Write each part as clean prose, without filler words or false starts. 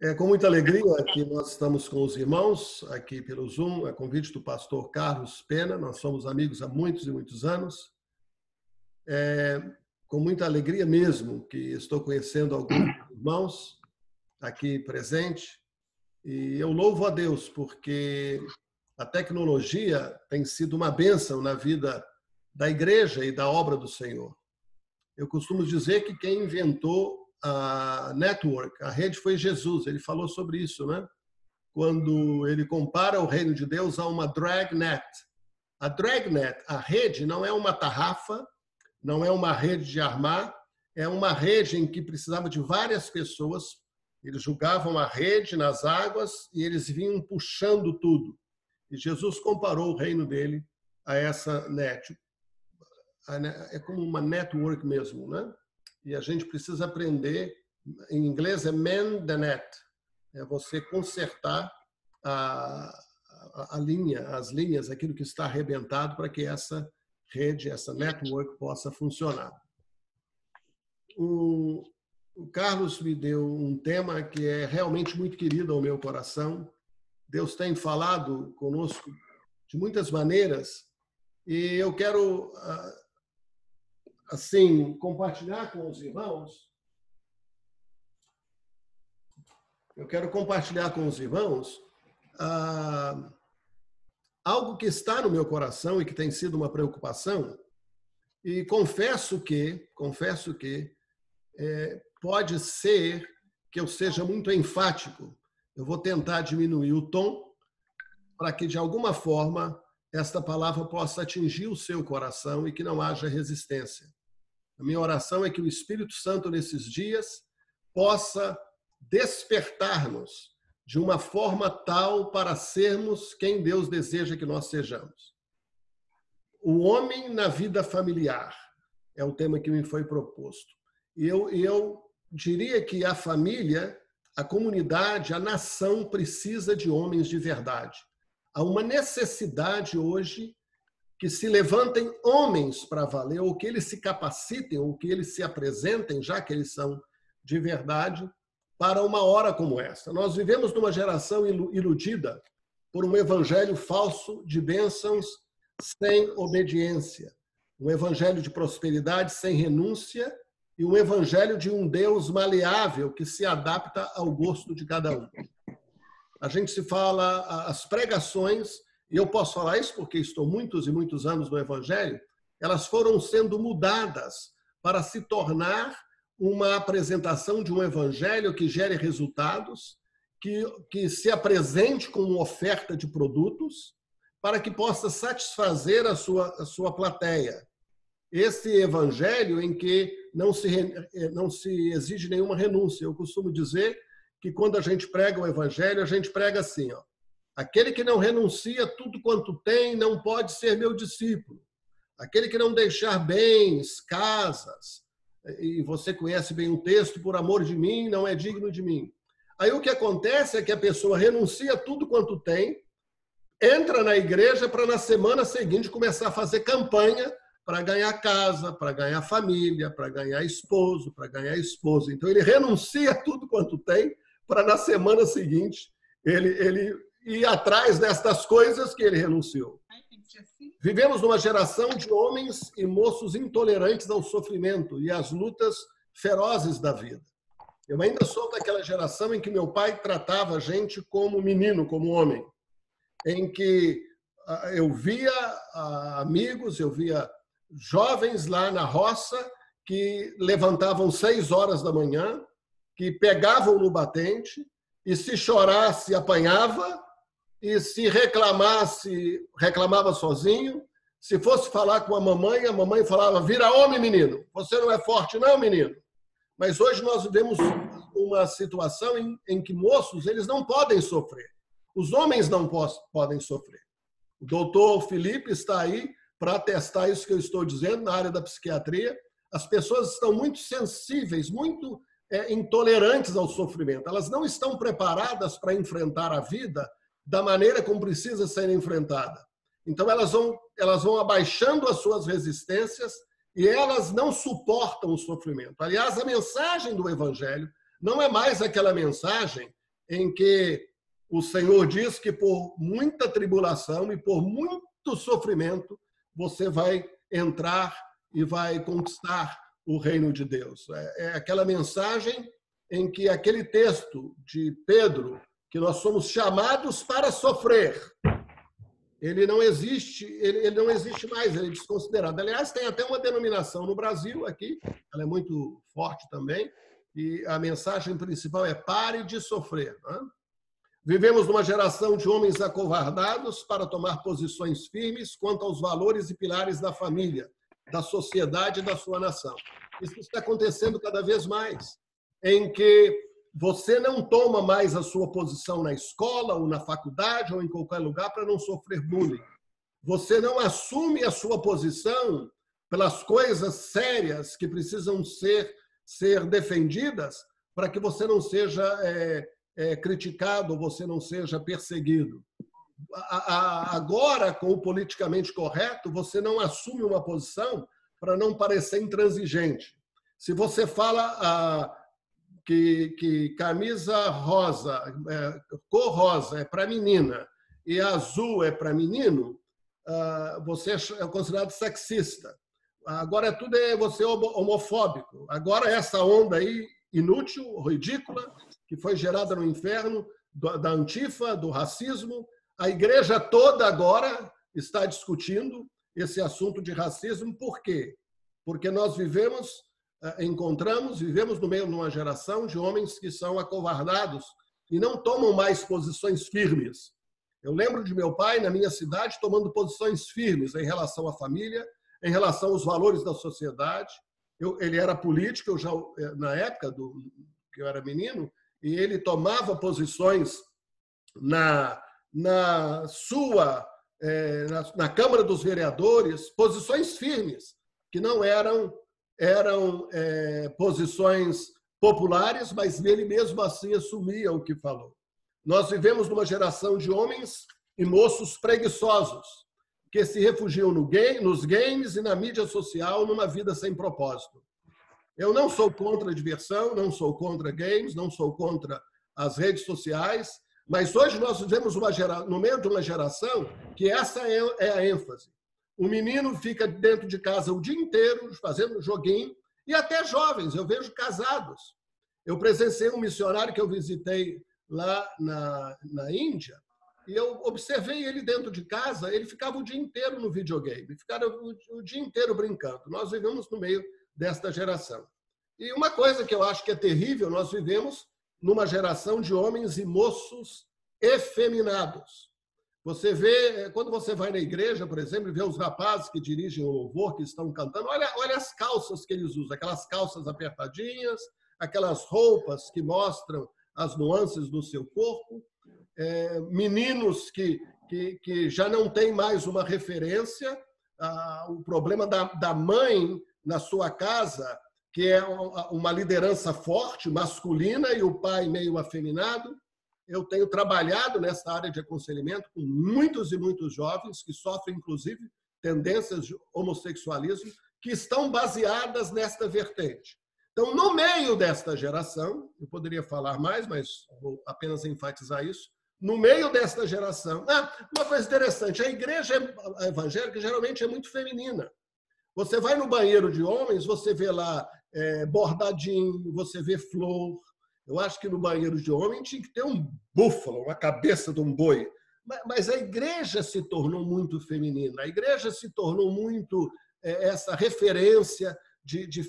É com muita alegria que nós estamos com os irmãos aqui pelo Zoom, a convite do pastor Carlos Pena. Nós somos amigos há muitos e muitos anos. Com muita alegria mesmo que estou conhecendo alguns irmãos aqui presentes. E eu louvo a Deus porque a tecnologia tem sido uma bênção na vida da igreja e da obra do Senhor. Eu costumo dizer que quem inventou a network, a rede, foi Jesus. Ele falou sobre isso, né? Quando ele compara o reino de Deus a uma dragnet. A dragnet, a rede, não é uma tarrafa, não é uma rede de armar, é uma rede em que precisava de várias pessoas. Eles jogavam a rede nas águas e eles vinham puxando tudo. E Jesus comparou o reino dele a essa net. É como uma network mesmo, né? E a gente precisa aprender, em inglês é mend the net, é você consertar a linha, as linhas, aquilo que está arrebentado para que essa rede, essa network possa funcionar. O Carlos me deu um tema que é realmente muito querido ao meu coração. Deus tem falado conosco de muitas maneiras e eu quero assim, compartilhar com os irmãos. Eu quero compartilhar com os irmãos algo que está no meu coração e que tem sido uma preocupação. E confesso que pode ser que eu seja muito enfático. Eu vou tentar diminuir o tom para que, de alguma forma, esta palavra possa atingir o seu coração e que não haja resistência. A minha oração é que o Espírito Santo, nesses dias, possa despertar-nos de uma forma tal para sermos quem Deus deseja que nós sejamos. O homem na vida familiar é o tema que me foi proposto. E eu diria que a família, a comunidade, a nação precisa de homens de verdade. Há uma necessidade hoje que se levantem homens para valer, ou que eles se capacitem, ou que eles se apresentem, já que eles são de verdade, para uma hora como esta. Nós vivemos numa geração iludida por um evangelho falso de bênçãos sem obediência, um evangelho de prosperidade sem renúncia e um evangelho de um Deus maleável que se adapta ao gosto de cada um. A gente se fala, as pregações, e eu posso falar isso porque estou muitos e muitos anos no Evangelho, elas foram sendo mudadas para se tornar uma apresentação de um Evangelho que gere resultados, que se apresente como oferta de produtos, para que possa satisfazer a sua plateia. Esse Evangelho em que não se exige nenhuma renúncia. Eu costumo dizer que quando a gente prega o Evangelho, a gente prega assim, ó: aquele que não renuncia tudo quanto tem não pode ser meu discípulo. Aquele que não deixar bens, casas, e você conhece bem o texto, por amor de mim, não é digno de mim. Aí o que acontece é que a pessoa renuncia tudo quanto tem, entra na igreja para na semana seguinte começar a fazer campanha para ganhar casa, para ganhar família, para ganhar esposo, para ganhar esposa. Então ele renuncia tudo quanto tem para na semana seguinte ele ir atrás destas coisas que ele renunciou. Vivemos numa geração de homens e moços intolerantes ao sofrimento e às lutas ferozes da vida. Eu ainda sou daquela geração em que meu pai tratava a gente como menino, como homem, em que eu via amigos, eu via jovens lá na roça que levantavam 6 horas da manhã, que pegavam no batente e se chorasse, apanhava, e se reclamasse, reclamava sozinho. Se fosse falar com a mamãe falava: vira homem, menino, você não é forte não, menino. Mas hoje nós vivemos uma situação em que moços, eles não podem sofrer. Os homens não podem sofrer. O doutor Felipe está aí para atestar isso que eu estou dizendo na área da psiquiatria. As pessoas estão muito sensíveis, muito intolerantes ao sofrimento. Elas não estão preparadas para enfrentar a vida da maneira como precisa ser enfrentada. Então, elas vão abaixando as suas resistências e elas não suportam o sofrimento. Aliás, a mensagem do Evangelho não é mais aquela mensagem em que o Senhor diz que por muita tribulação e por muito sofrimento você vai entrar e vai conquistar o reino de Deus. É aquela mensagem em que aquele texto de Pedro, que nós somos chamados para sofrer, ele não existe mais, ele é desconsiderado. Aliás, tem até uma denominação no Brasil aqui, ela é muito forte também, e a mensagem principal é pare de sofrer. Né? Vivemos numa geração de homens acovardados para tomar posições firmes quanto aos valores e pilares da família, da sociedade e da sua nação. Isso está acontecendo cada vez mais, em que você não toma mais a sua posição na escola ou na faculdade ou em qualquer lugar para não sofrer bullying. Você não assume a sua posição pelas coisas sérias que precisam ser defendidas para que você não seja criticado ou você não seja perseguido. Agora, com o politicamente correto, você não assume uma posição para não parecer intransigente. Se você fala que camisa rosa, cor rosa é para menina e azul é para menino, você é considerado sexista. Agora você é homofóbico. Agora essa onda aí inútil, ridícula, que foi gerada no inferno, da Antifa, do racismo, a igreja toda agora está discutindo esse assunto de racismo. Por quê? Porque nós vivemos no meio de uma geração de homens que são acovardados e não tomam mais posições firmes. Eu lembro de meu pai, na minha cidade, tomando posições firmes em relação à família, em relação aos valores da sociedade. Ele era político, na época que eu era menino, e ele tomava posições na Câmara dos Vereadores, posições firmes, que não eram posições populares, mas ele mesmo assim assumia o que falou. Nós vivemos numa geração de homens e moços preguiçosos, que se refugiam nos games e na mídia social, numa vida sem propósito. Eu não sou contra a diversão, não sou contra games, não sou contra as redes sociais, mas hoje nós vivemos no meio de uma geração que essa é a ênfase. O menino fica dentro de casa o dia inteiro, fazendo joguinho, e até jovens, eu vejo casados. Eu presenciei um missionário que eu visitei lá na Índia, e eu observei ele dentro de casa, ele ficava o dia inteiro no videogame, ficava o dia inteiro brincando. Nós vivemos no meio desta geração. E uma coisa que eu acho que é terrível, nós vivemos numa geração de homens e moços efeminados. Você vê, quando você vai na igreja, por exemplo, e vê os rapazes que dirigem o louvor, que estão cantando, olha as calças que eles usam, aquelas calças apertadinhas, aquelas roupas que mostram as nuances do seu corpo, meninos que já não têm mais uma referência, o problema da mãe na sua casa, que é uma liderança forte, masculina, e o pai meio afeminado. Eu tenho trabalhado nessa área de aconselhamento com muitos e muitos jovens que sofrem, inclusive, tendências de homossexualismo que estão baseadas nesta vertente. Então, no meio desta geração, eu poderia falar mais, mas vou apenas enfatizar isso, no meio desta geração... uma coisa interessante, a igreja evangélica geralmente é muito feminina. Você vai no banheiro de homens, você vê lá bordadinho, você vê flor. Eu acho que no banheiro de homem tinha que ter um búfalo, uma cabeça de um boi. Mas a igreja se tornou muito feminina. A igreja se tornou muito essa referência de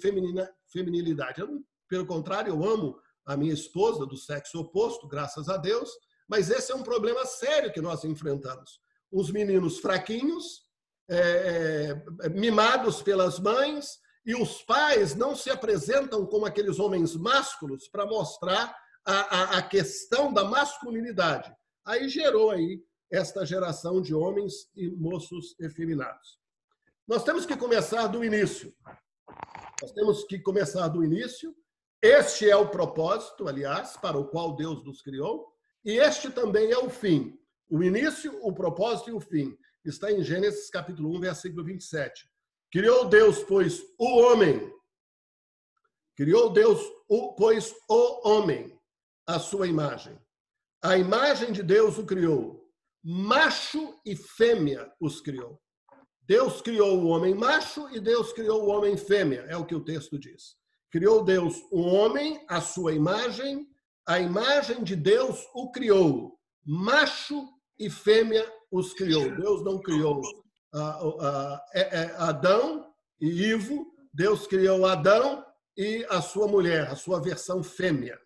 feminilidade. Pelo contrário, eu amo a minha esposa do sexo oposto, graças a Deus, mas esse é um problema sério que nós enfrentamos. Os meninos fraquinhos, mimados pelas mães, e os pais não se apresentam como aqueles homens másculos para mostrar a questão da masculinidade. Aí gerou aí esta geração de homens e moços efeminados. Nós temos que começar do início. Este é o propósito, aliás, para o qual Deus nos criou, e este também é o fim. O início, o propósito e o fim. Está em Gênesis capítulo 1, versículo 27. Criou Deus, pois, o homem. Criou Deus, pois, o homem, à sua imagem. A imagem de Deus o criou. Macho e fêmea os criou. Deus criou o homem macho e Deus criou o homem fêmea, é o que o texto diz. Criou Deus o homem, à sua imagem, a imagem de Deus o criou. Macho e fêmea os criou. Deus não criou Adão e Ivo, Deus criou Adão e a sua mulher, a sua versão fêmea.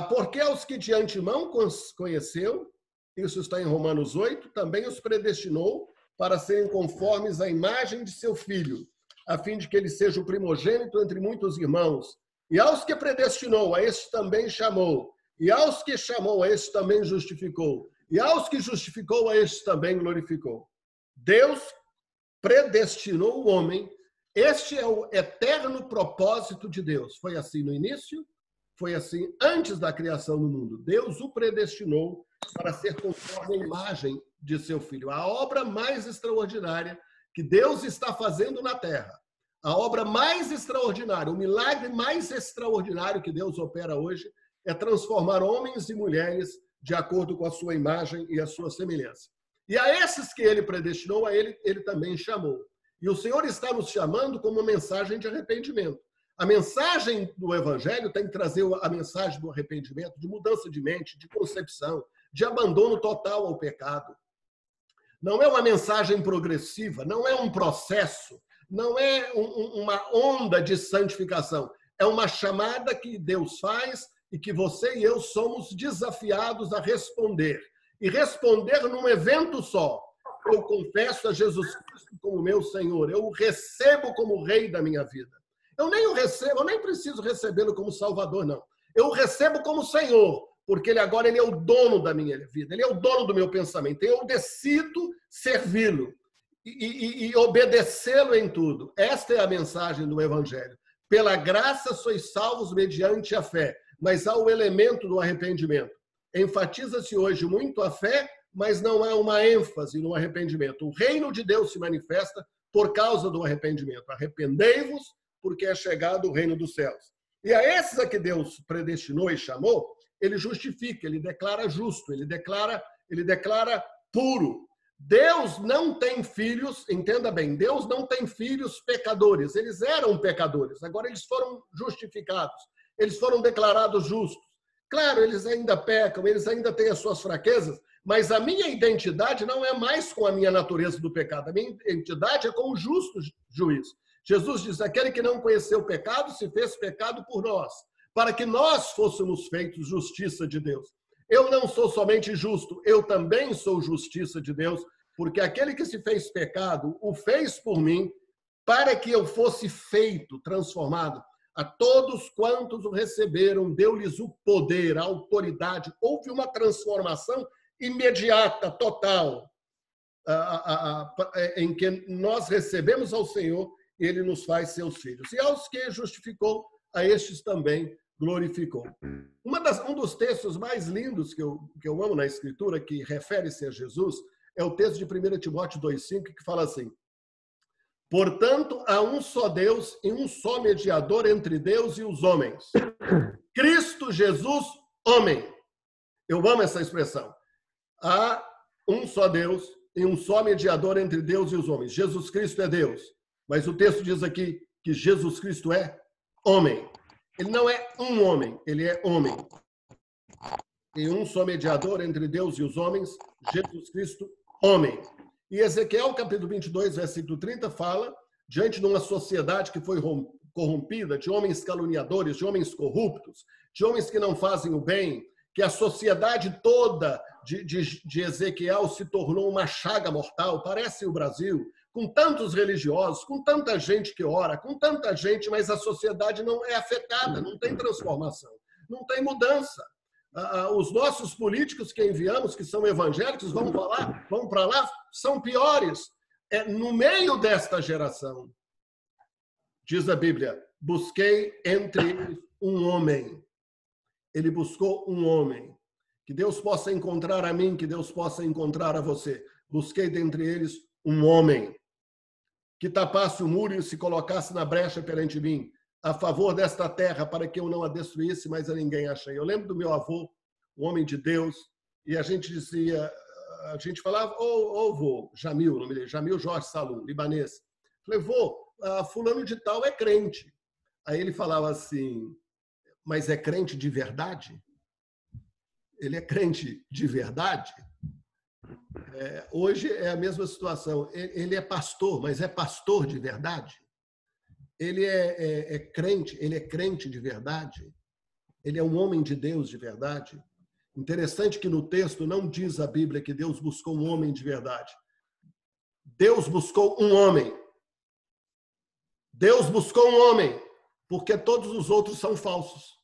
Porque aos que de antemão conheceu, isso está em Romanos 8, também os predestinou para serem conformes à imagem de seu filho, a fim de que ele seja o primogênito entre muitos irmãos. E aos que predestinou, a estes também chamou. E aos que chamou, a estes também justificou. E aos que justificou, a estes também glorificou. Deus predestinou o homem. Este é o eterno propósito de Deus. Foi assim no início, foi assim antes da criação do mundo. Deus o predestinou para ser conforme a imagem de seu filho. A obra mais extraordinária que Deus está fazendo na terra, a obra mais extraordinária, o milagre mais extraordinário que Deus opera hoje é transformar homens e mulheres de acordo com a sua imagem e a sua semelhança. E a esses que ele predestinou, a ele também chamou. E o Senhor está nos chamando como uma mensagem de arrependimento. A mensagem do Evangelho tem que trazer a mensagem do arrependimento, de mudança de mente, de concepção, de abandono total ao pecado. Não é uma mensagem progressiva, não é um processo, não é uma onda de santificação. É uma chamada que Deus faz e que você e eu somos desafiados a responder. E responder num evento só. Eu confesso a Jesus Cristo como meu Senhor, eu o recebo como Rei da minha vida. Eu nem o recebo, eu nem preciso recebê-lo como Salvador, não. Eu o recebo como Senhor, porque agora ele é o dono da minha vida, ele é o dono do meu pensamento. Eu decido servi-lo e obedecê-lo em tudo. Esta é a mensagem do Evangelho. Pela graça sois salvos mediante a fé, mas há o elemento do arrependimento. Enfatiza-se hoje muito a fé, mas não há uma ênfase no arrependimento. O reino de Deus se manifesta por causa do arrependimento. Arrependei-vos, porque é chegado o reino dos céus. E a esses a que Deus predestinou e chamou, ele justifica, ele declara justo, ele declara puro. Deus não tem filhos, entenda bem, Deus não tem filhos pecadores. Eles eram pecadores, agora eles foram justificados, eles foram declarados justos. Claro, eles ainda pecam, eles ainda têm as suas fraquezas, mas a minha identidade não é mais com a minha natureza do pecado, a minha identidade é com o justo juiz. Jesus diz, aquele que não conheceu o pecado se fez pecado por nós, para que nós fôssemos feitos justiça de Deus. Eu não sou somente justo, eu também sou justiça de Deus, porque aquele que se fez pecado o fez por mim, para que eu fosse feito, transformado. A todos quantos o receberam, deu-lhes o poder, a autoridade. Houve uma transformação imediata, total, em que nós recebemos ao Senhor, ele nos faz seus filhos. E aos que justificou, a estes também glorificou. Um dos textos mais lindos que eu amo na Escritura, que refere-se a Jesus, é o texto de 1 Timóteo 2,5, que fala assim, portanto, há um só Deus e um só mediador entre Deus e os homens. Cristo Jesus, homem. Eu amo essa expressão. Há um só Deus e um só mediador entre Deus e os homens. Jesus Cristo é Deus. Mas o texto diz aqui que Jesus Cristo é homem. Ele não é um homem, ele é homem. E um só mediador entre Deus e os homens, Jesus Cristo, homem. E Ezequiel, capítulo 22, versículo 30, fala, diante de uma sociedade que foi corrompida, de homens caluniadores, de homens corruptos, de homens que não fazem o bem, que a sociedade toda de Ezequiel se tornou uma chaga mortal, parece o Brasil, com tantos religiosos, com tanta gente que ora, com tanta gente, mas a sociedade não é afetada, não tem transformação, não tem mudança. Os nossos políticos que enviamos, que são evangélicos, vão para lá, são piores. No meio desta geração, diz a Bíblia, busquei entre eles um homem. Ele buscou um homem. Que Deus possa encontrar a mim, que Deus possa encontrar a você. Busquei dentre eles um homem que tapasse o muro e se colocasse na brecha perante mim, a favor desta terra, para que eu não a destruísse, mas a ninguém achei. Eu lembro do meu avô, um homem de Deus, e a gente dizia, a gente falava, ô vô, Jamil, o nome dele, Jamil Jorge Salum, libanês. Falei, vô, fulano de tal é crente. Aí ele falava assim, mas é crente de verdade? Ele é crente de verdade? Hoje é a mesma situação. Ele é pastor, mas é pastor de verdade? Ele é crente de verdade? Ele é um homem de Deus de verdade? Interessante que no texto não diz a Bíblia que Deus buscou um homem de verdade. Deus buscou um homem. Deus buscou um homem, porque todos os outros são falsos.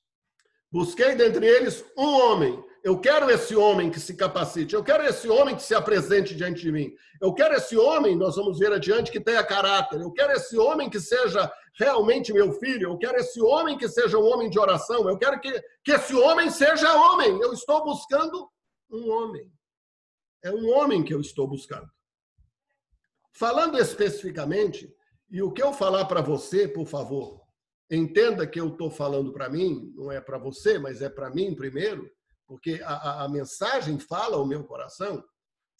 Busquei dentre eles um homem. Eu quero esse homem que se capacite. Eu quero esse homem que se apresente diante de mim. Eu quero esse homem, nós vamos ver adiante, que tenha caráter. Eu quero esse homem que seja realmente meu filho. Eu quero esse homem que seja um homem de oração. Eu quero que esse homem seja homem. Eu estou buscando um homem. É um homem que eu estou buscando. Falando especificamente, e o que eu falar para você, por favor, entenda que eu estou falando para mim, não é para você, mas é para mim primeiro, porque a mensagem fala ao meu coração.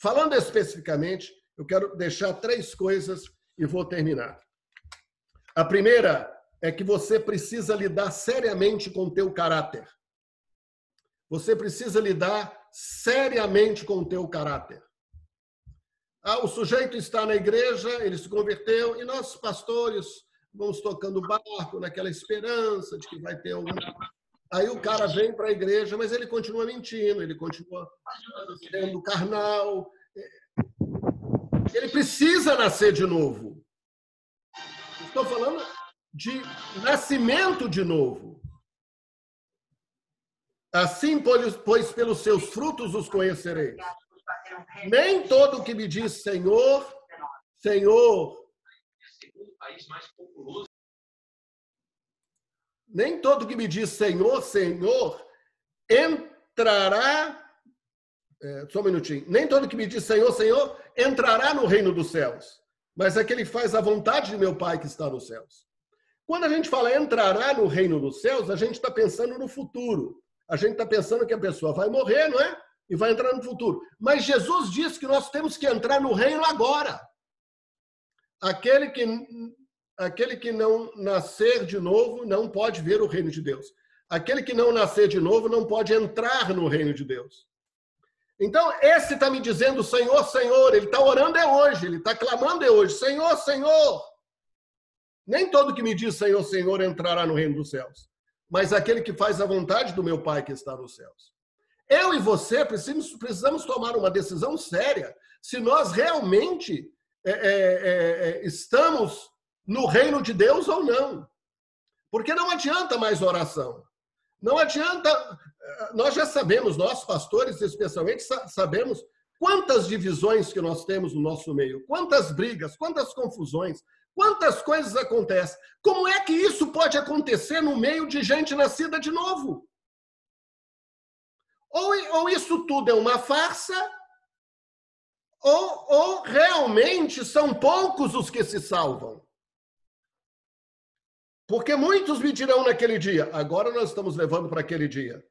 Falando especificamente, eu quero deixar 3 coisas e vou terminar. A primeira é que você precisa lidar seriamente com o teu caráter. Você precisa lidar seriamente com o teu caráter. O sujeito está na igreja, ele se converteu, e nós, pastores, vamos tocando o barco naquela esperança de que vai ter alguma... Aí o cara vem para a igreja, mas ele continua mentindo, ele continua sendo carnal. Ele precisa nascer de novo. Estou falando de nascimento de novo. Assim, pois pelos seus frutos os conhecereis. Nem todo que me diz Senhor, Senhor, nem todo que me diz Senhor, Senhor, entrará... só um minutinho. Nem todo que me diz Senhor, Senhor, entrará no reino dos céus, mas aquele que faz a vontade de meu Pai que está nos céus. Quando a gente fala entrará no reino dos céus, a gente está pensando no futuro. A gente está pensando que a pessoa vai morrer, não é? E vai entrar no futuro. Mas Jesus diz que nós temos que entrar no reino agora. Aquele que não nascer de novo não pode ver o reino de Deus. Aquele que não nascer de novo não pode entrar no reino de Deus. Então, esse está me dizendo Senhor, Senhor. Ele está orando hoje, ele está clamando hoje. Senhor, Senhor. Nem todo que me diz Senhor, Senhor entrará no reino dos céus, mas aquele que faz a vontade do meu Pai que está nos céus. Eu e você precisamos tomar uma decisão séria se nós realmente estamos no reino de Deus ou não. Porque não adianta mais oração. Não adianta... Nós já sabemos, nós pastores especialmente, sabemos quantas divisões que nós temos no nosso meio, quantas brigas, quantas confusões, quantas coisas acontecem. Como é que isso pode acontecer no meio de gente nascida de novo? Ou isso tudo é uma farsa, ou realmente são poucos os que se salvam. Porque muitos me dirão naquele dia, agora nós estamos levando para aquele dia.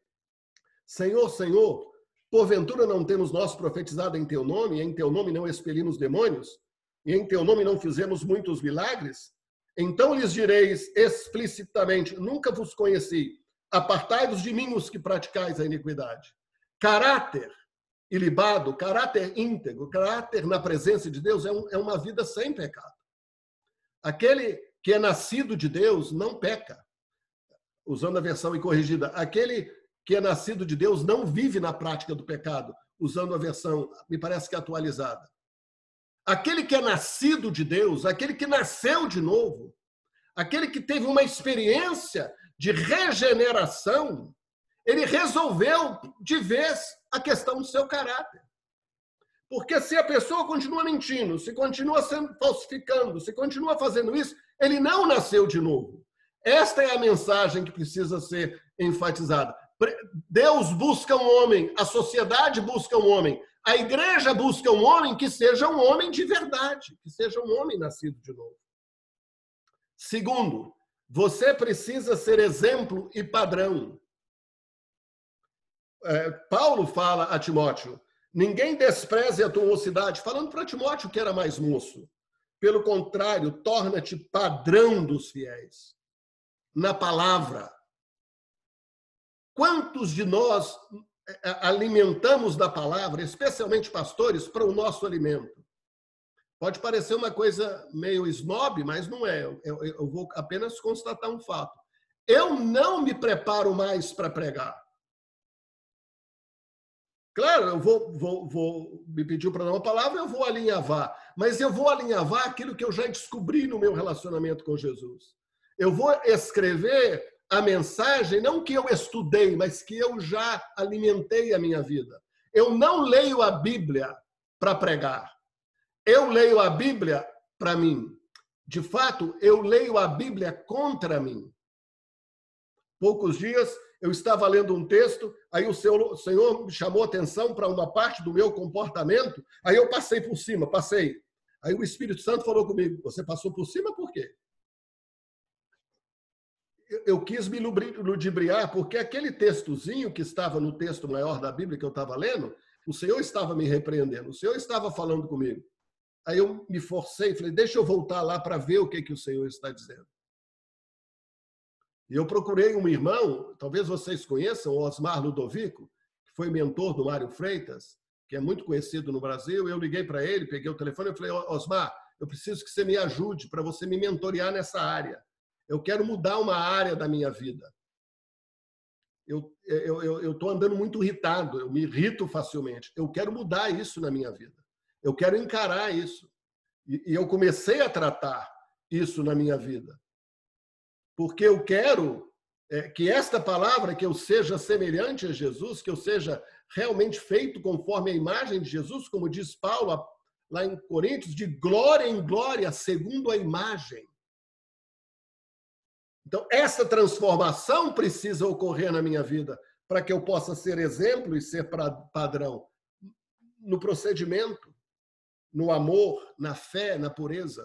Senhor, Senhor, porventura não temos nós profetizado em teu nome, e em teu nome não expelimos demônios, e em teu nome não fizemos muitos milagres? Então lhes direis explicitamente, nunca vos conheci, apartai-vos de mim os que praticais a iniquidade. Caráter ilibado, caráter íntegro, caráter na presença de Deus é uma vida sem pecado. Aquele que é nascido de Deus não peca. Usando a versão incorrigida, aquele que é nascido de Deus não vive na prática do pecado, usando a versão, me parece que atualizada. Aquele que é nascido de Deus, aquele que nasceu de novo, aquele que teve uma experiência de regeneração, ele resolveu de vez a questão do seu caráter. Porque se a pessoa continua mentindo, se continua falsificando, se continua fazendo isso, ele não nasceu de novo. Esta é a mensagem que precisa ser enfatizada. Deus busca um homem, a sociedade busca um homem, a igreja busca um homem que seja um homem de verdade, que seja um homem nascido de novo. Segundo, você precisa ser exemplo e padrão. Paulo fala a Timóteo, ninguém despreze a tua mocidade, falando para Timóteo que era mais moço. Pelo contrário, torna-te padrão dos fiéis. Na palavra. Quantos de nós alimentamos da palavra, especialmente pastores, para o nosso alimento? Pode parecer uma coisa meio snob, mas não é. Eu vou apenas constatar um fato. Eu não me preparo mais para pregar. Claro, eu vou me pediu para dar uma palavra, eu vou alinhavar. Mas eu vou alinhavar aquilo que eu já descobri no meu relacionamento com Jesus. Eu vou escrever a mensagem, não que eu estudei, mas que eu já alimentei a minha vida. Eu não leio a Bíblia para pregar. Eu leio a Bíblia para mim. De fato, eu leio a Bíblia contra mim. Poucos dias eu estava lendo um texto, aí o Senhor me chamou a atenção para uma parte do meu comportamento, aí eu passei por cima, passei. Aí o Espírito Santo falou comigo, você passou por cima por quê? Eu quis me ludibriar, porque aquele textozinho que estava no texto maior da Bíblia que eu estava lendo, o Senhor estava me repreendendo, o Senhor estava falando comigo. Aí eu me forcei e falei, deixa eu voltar lá para ver o que o Senhor está dizendo. E eu procurei um irmão, talvez vocês conheçam, o Osmar Ludovico, que foi mentor do Mário Freitas, que é muito conhecido no Brasil. Eu liguei para ele, peguei o telefone e falei, Osmar, eu preciso que você me ajude para você me mentorear nessa área. Eu quero mudar uma área da minha vida. Eu estou andando muito irritado, eu me irrito facilmente. Eu quero mudar isso na minha vida. Eu quero encarar isso. E eu comecei a tratar isso na minha vida. Porque eu quero que esta palavra, que eu seja semelhante a Jesus, que eu seja realmente feito conforme a imagem de Jesus, como diz Paulo lá em Coríntios, de glória em glória, segundo a imagem. Então, essa transformação precisa ocorrer na minha vida para que eu possa ser exemplo e ser padrão no procedimento, no amor, na fé, na pureza.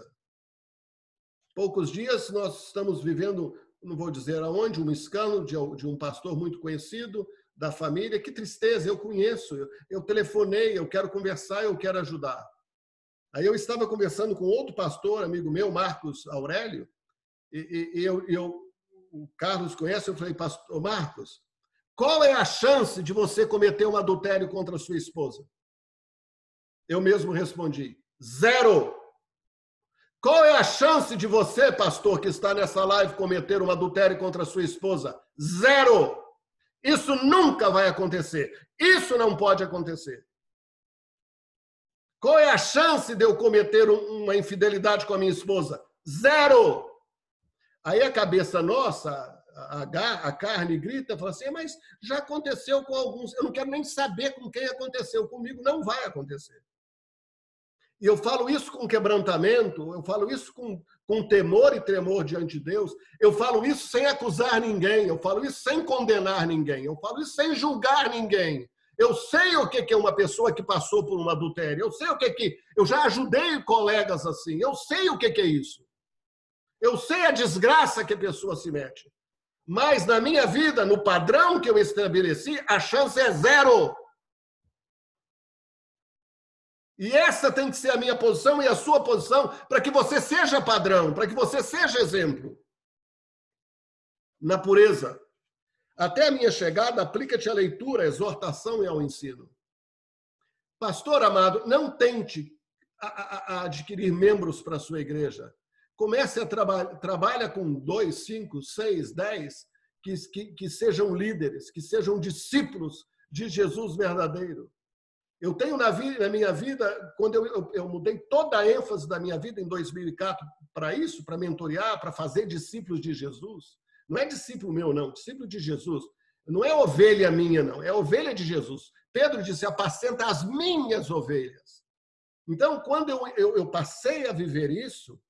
Poucos dias nós estamos vivendo, não vou dizer aonde, um escândalo de um pastor muito conhecido da família. Que tristeza, eu conheço, eu telefonei, eu quero conversar, eu quero ajudar. Aí eu estava conversando com outro pastor, amigo meu, Marcos Aurélio, e o Carlos conhece, eu falei, pastor Marcos, qual é a chance de você cometer um adultério contra a sua esposa? Eu mesmo respondi, 0. Qual é a chance de você, pastor, que está nessa live, cometer um adultério contra a sua esposa? 0. Isso nunca vai acontecer. Isso não pode acontecer. Qual é a chance de eu cometer uma infidelidade com a minha esposa? 0. Aí a cabeça nossa, a carne grita, fala assim, mas já aconteceu com alguns. Eu não quero nem saber com quem aconteceu. Comigo não vai acontecer. E eu falo isso com quebrantamento, eu falo isso com temor e tremor diante de Deus, eu falo isso sem acusar ninguém, eu falo isso sem condenar ninguém, eu falo isso sem julgar ninguém. Eu sei o que é uma pessoa que passou por um adultério, eu sei o que eu já ajudei colegas assim, eu sei o que é isso. Eu sei a desgraça que a pessoa se mete. Mas na minha vida, no padrão que eu estabeleci, a chance é 0. E essa tem que ser a minha posição e a sua posição para que você seja padrão, para que você seja exemplo. Na pureza. Até a minha chegada, aplica-te à leitura, à exortação e ao ensino. Pastor amado, não tente a adquirir membros para a sua igreja. Comece a trabalhar com 2, 5, 6, 10, que sejam líderes, que sejam discípulos de Jesus verdadeiro. Eu tenho na minha vida, quando eu mudei toda a ênfase da minha vida em 2004 para isso, para mentorear, para fazer discípulos de Jesus. Não é discípulo meu, não, discípulo de Jesus. Não é ovelha minha, não, é ovelha de Jesus. Pedro disse, apacenta as minhas ovelhas. Então, quando eu passei a viver isso,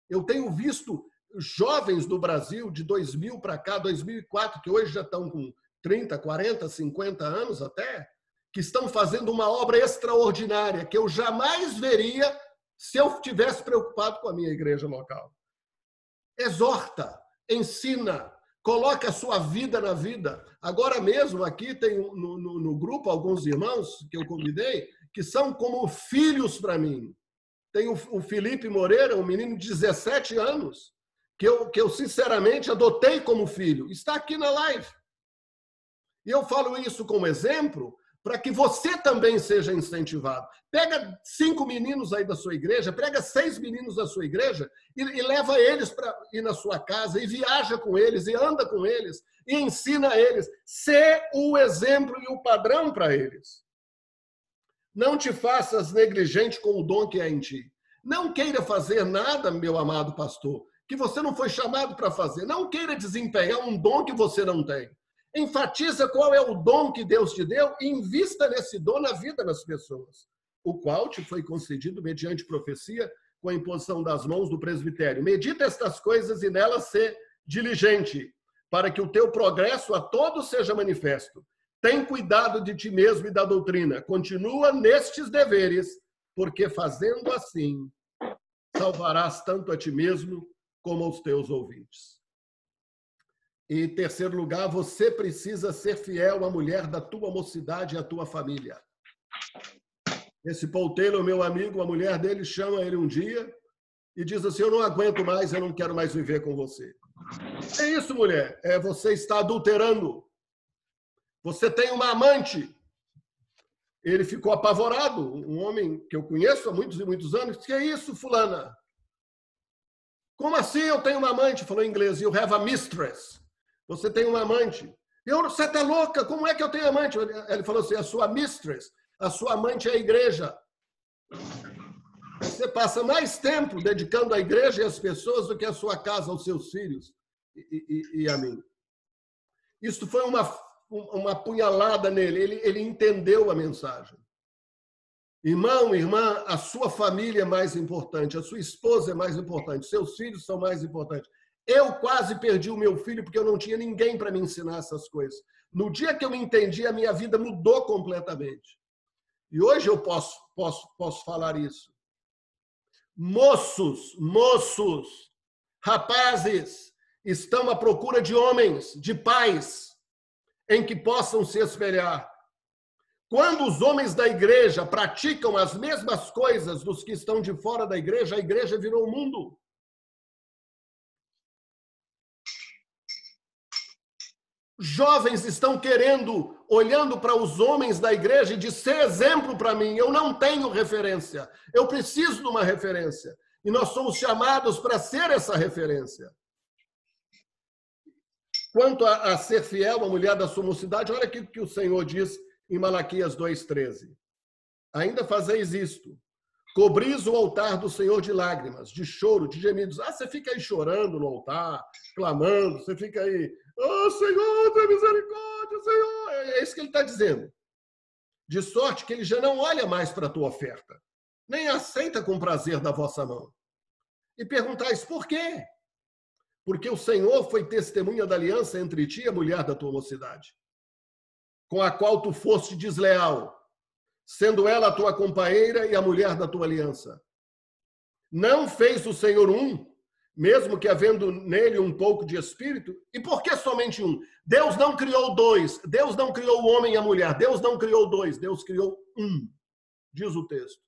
eu tenho visto jovens do Brasil de 2000 para cá, 2004, que hoje já estão com 30, 40, 50 anos até, que estão fazendo uma obra extraordinária, que eu jamais veria se eu estivesse preocupado com a minha igreja local. Exorta, ensina, Coloque a sua vida na vida. Agora mesmo aqui tem no grupo alguns irmãos que eu convidei que são como filhos para mim. Tem o Felipe Moreira, um menino de 17 anos, que eu sinceramente adotei como filho. Está aqui na live. E eu falo isso como exemplo para que você também seja incentivado. Pega 5 meninos aí da sua igreja, pega 6 meninos da sua igreja e leva eles para ir na sua casa e viaja com eles e anda com eles e ensina eles. Ser o exemplo e o padrão para eles. Não te faças negligente com o dom que é em ti. Não queira fazer nada, meu amado pastor, que você não foi chamado para fazer. Não queira desempenhar um dom que você não tem. Enfatiza qual é o dom que Deus te deu e invista nesse dom na vida das pessoas, o qual te foi concedido mediante profecia com a imposição das mãos do presbitério. Medita estas coisas e nelas ser diligente, para que o teu progresso a todos seja manifesto. Tem cuidado de ti mesmo e da doutrina. Continua nestes deveres, porque fazendo assim, salvarás tanto a ti mesmo como aos teus ouvintes. E, em terceiro lugar, você precisa ser fiel à mulher da tua mocidade e à tua família. Esse Paul Taylor, meu amigo, a mulher dele chama ele um dia e diz assim, eu não aguento mais, eu não quero mais viver com você. É isso, mulher. Você está adulterando. Você tem uma amante. Ele ficou apavorado. Um homem que eu conheço há muitos e muitos anos. Que é isso, fulana? Como assim eu tenho uma amante? Falou em inglês. You have a mistress. Você tem uma amante. Você está louca? Como é que eu tenho amante? Ele falou assim, a sua mistress, a sua amante é a igreja. Você passa mais tempo dedicando à igreja e às pessoas do que à sua casa, aos seus filhos e a mim. Isso foi uma punhalada nele. Ele entendeu a mensagem. Irmão, irmã, a sua família é mais importante, a sua esposa é mais importante, seus filhos são mais importantes. Eu quase perdi o meu filho porque eu não tinha ninguém para me ensinar essas coisas. No dia que eu me entendi, a minha vida mudou completamente. E hoje eu posso falar isso. Moços, rapazes, estão à procura de homens, de pais, em que possam se espelhar. Quando os homens da igreja praticam as mesmas coisas dos que estão de fora da igreja, a igreja virou o mundo. Jovens estão querendo, olhando para os homens da igreja e de ser exemplo para mim. Eu não tenho referência. Eu preciso de uma referência. E nós somos chamados para ser essa referência. Quanto a ser fiel à mulher da sua mocidade, olha aqui o que o Senhor diz em Malaquias 2,13. Ainda fazeis isto. Cobris o altar do Senhor de lágrimas, de choro, de gemidos. Você fica aí chorando no altar, clamando, você fica aí, oh, Senhor, tem misericórdia, Senhor. É isso que ele está dizendo. De sorte que ele já não olha mais para a tua oferta, nem aceita com prazer da vossa mão. E perguntais, por quê? Porque o Senhor foi testemunha da aliança entre ti e a mulher da tua mocidade, com a qual tu foste desleal, sendo ela a tua companheira e a mulher da tua aliança. Não fez o Senhor um, mesmo que havendo nele um pouco de espírito? E por que somente um? Deus não criou dois. Deus não criou o homem e a mulher. Deus não criou dois. Deus criou um, diz o texto.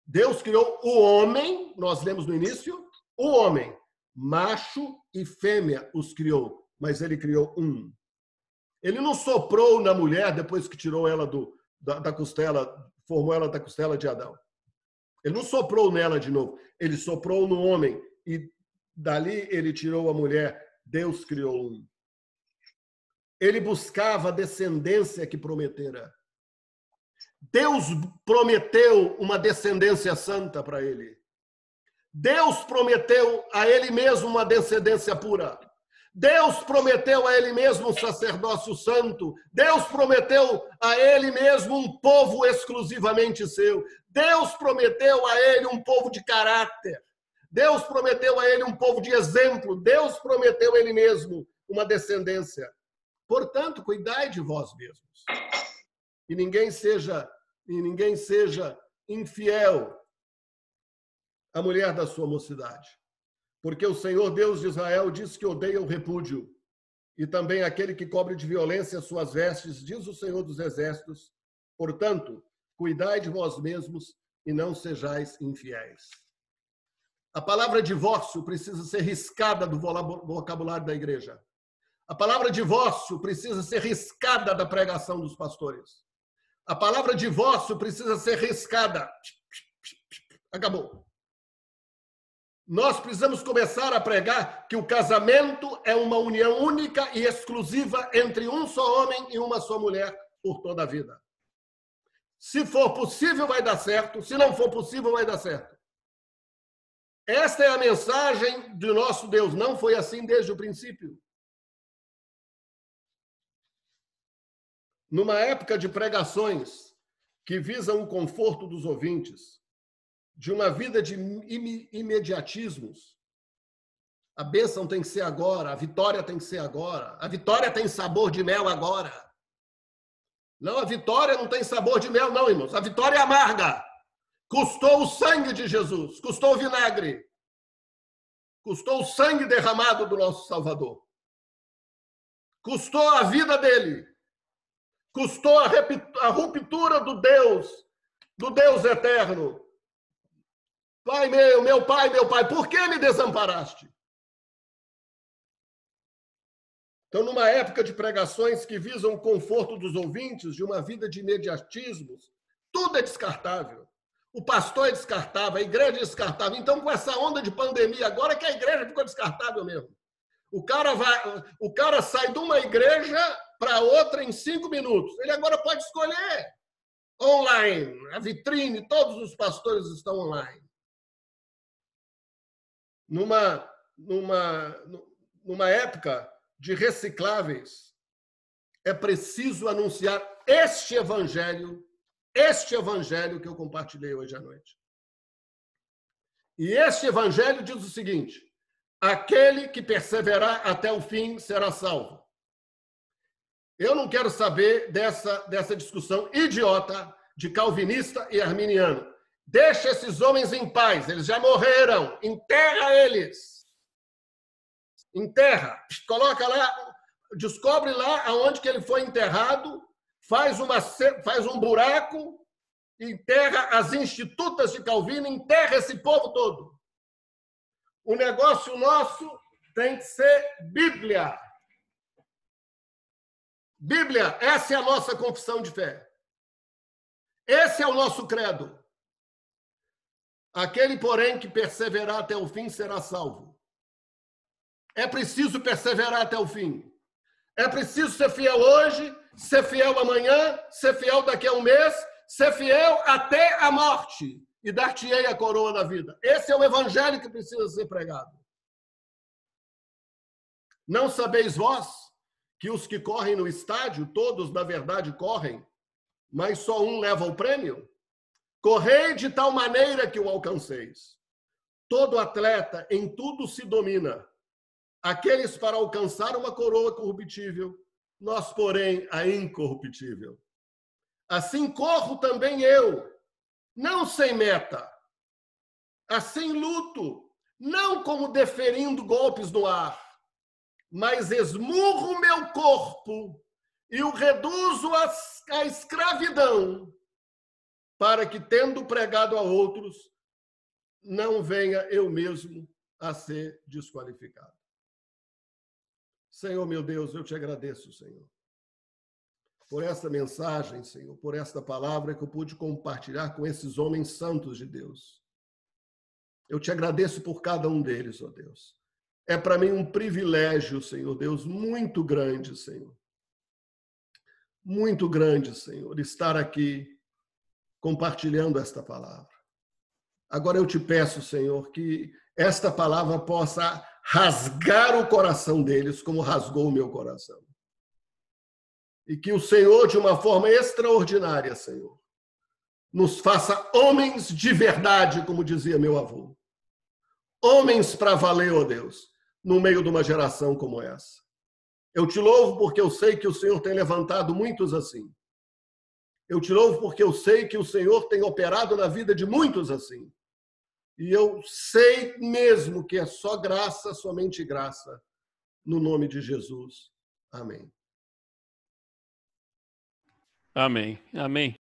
Deus criou o homem, nós lemos no início, o homem. Macho e fêmea os criou, mas ele criou um. Ele não soprou na mulher depois que tirou ela da costela, formou ela da costela de Adão. Ele não soprou nela de novo. Ele soprou no homem e dali ele tirou a mulher. Deus criou um. Ele buscava a descendência que prometera. Deus prometeu uma descendência santa para ele. Deus prometeu a ele mesmo uma descendência pura. Deus prometeu a ele mesmo um sacerdócio santo. Deus prometeu a ele mesmo um povo exclusivamente seu. Deus prometeu a ele um povo de caráter. Deus prometeu a ele um povo de exemplo. Deus prometeu a ele mesmo uma descendência. Portanto, cuidai de vós mesmos. E ninguém seja infiel à mulher da sua mocidade. Porque o Senhor Deus de Israel diz que odeia o repúdio e também aquele que cobre de violência as suas vestes, diz o Senhor dos Exércitos. Portanto, cuidai de vós mesmos e não sejais infiéis. A palavra divórcio precisa ser riscada do vocabulário da igreja. A palavra divórcio precisa ser riscada da pregação dos pastores. A palavra divórcio precisa ser riscada. Acabou. Nós precisamos começar a pregar que o casamento é uma união única e exclusiva entre um só homem e uma só mulher por toda a vida. Se for possível, vai dar certo. Se não for possível, vai dar certo. Esta é a mensagem do nosso Deus. Não foi assim desde o princípio. Numa época de pregações que visam o conforto dos ouvintes, de uma vida de imediatismos, a bênção tem que ser agora, a vitória tem que ser agora, a vitória tem sabor de mel agora. Não, a vitória não tem sabor de mel, não, irmãos. A vitória é amarga. Custou o sangue de Jesus, custou o vinagre, custou o sangue derramado do nosso Salvador, custou a vida dele. Custou a ruptura do Deus eterno. Pai meu pai, por que me desamparaste? Então, numa época de pregações que visam o conforto dos ouvintes, de uma vida de imediatismos, tudo é descartável. O pastor é descartável, a igreja é descartável. Então, com essa onda de pandemia agora, que a igreja ficou descartável mesmo. O cara sai de uma igreja para outra em 5 minutos. Ele agora pode escolher online, a vitrine, todos os pastores estão online. Numa época de recicláveis, é preciso anunciar este evangelho que eu compartilhei hoje à noite. E este evangelho diz o seguinte: aquele que perseverar até o fim será salvo. Eu não quero saber dessa discussão idiota de calvinista e arminiano. Deixa esses homens em paz, eles já morreram. Enterra eles. Enterra. Coloca lá, descobre lá aonde que ele foi enterrado, faz um buraco, enterra as institutas de Calvino, enterra esse povo todo. O negócio nosso tem que ser Bíblia. Bíblia, essa é a nossa confissão de fé. Esse é o nosso credo. Aquele, porém, que perseverar até o fim será salvo. É preciso perseverar até o fim. É preciso ser fiel hoje, ser fiel amanhã, ser fiel daqui a um mês, ser fiel até a morte. E dar-te-ei a coroa da vida. Esse é o evangelho que precisa ser pregado. Não sabeis vós que os que correm no estádio, todos, na verdade, correm, mas só um leva o prêmio? Correi de tal maneira que o alcanceis. Todo atleta em tudo se domina. Aqueles para alcançar uma coroa corruptível, nós, porém, a incorruptível. Assim corro também eu, não sem meta. Assim luto, não como deferindo golpes no ar, mas esmurro meu corpo e o reduzo à escravidão, para que, tendo pregado a outros, não venha eu mesmo a ser desqualificado. Senhor, meu Deus, eu te agradeço, Senhor, por esta mensagem, Senhor, por esta palavra que eu pude compartilhar com esses homens santos de Deus. Eu te agradeço por cada um deles, ó Deus. É para mim um privilégio, Senhor Deus, muito grande, Senhor. Muito grande, Senhor, estar aqui compartilhando esta palavra. Agora eu te peço, Senhor, que esta palavra possa rasgar o coração deles como rasgou o meu coração. E que o Senhor, de uma forma extraordinária, Senhor, nos faça homens de verdade, como dizia meu avô. Homens para valer, ó Deus, no meio de uma geração como essa. Eu te louvo porque eu sei que o Senhor tem levantado muitos assim. Eu te louvo porque eu sei que o Senhor tem operado na vida de muitos assim. E eu sei mesmo que é só graça, somente graça, no nome de Jesus. Amém. Amém. Amém.